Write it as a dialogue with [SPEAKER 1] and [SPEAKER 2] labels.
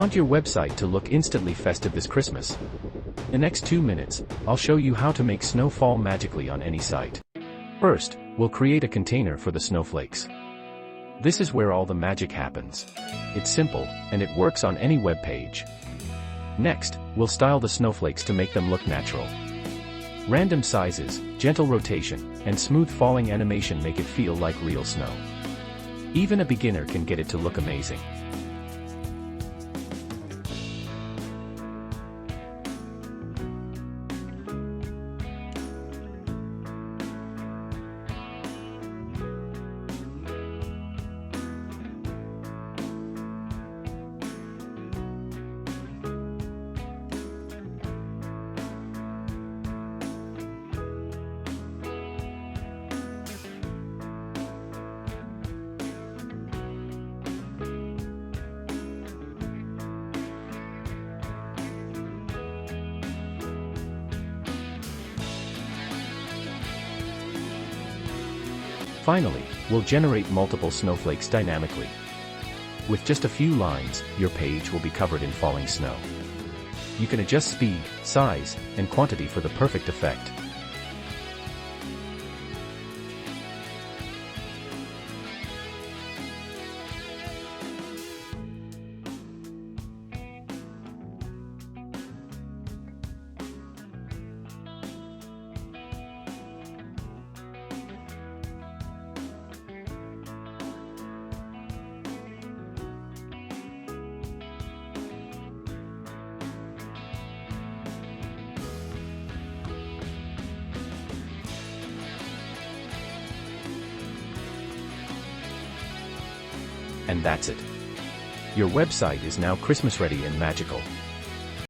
[SPEAKER 1] Want your website to look instantly festive this Christmas? In the next 2 minutes, I'll show you how to make snow fall magically on any site. First, we'll create a container for the snowflakes. This is where all the magic happens. It's simple, and it works on any web page. Next, we'll style the snowflakes to make them look natural. Random sizes, gentle rotation, and smooth falling animation make it feel like real snow. Even a beginner can get it to look amazing. Finally, we'll generate multiple snowflakes dynamically. With just a few lines, your page will be covered in falling snow. You can adjust speed, size, and quantity for the perfect effect. And that's it. Your website is now Christmas ready and magical.